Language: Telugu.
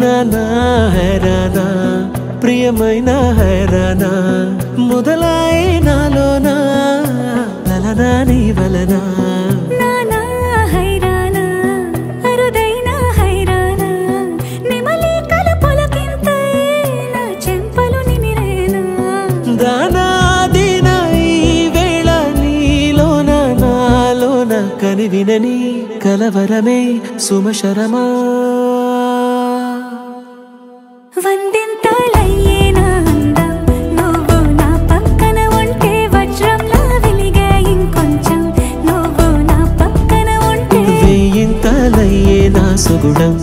హైరానా హైరానా ప్రియమైన హైరానా మొదలై నాలోనా లలనా నీ వలనా కని వినని కలవరమే సుమశరమా వందింతలయ్యేనా అందం నువ్వు నా పక్కన ఉంటే వజ్రంలా వెలిగే ఇంకొంచెం నువ్వు నా పక్కన ఉంటే వేయింతలయ్యేనా సుగుణం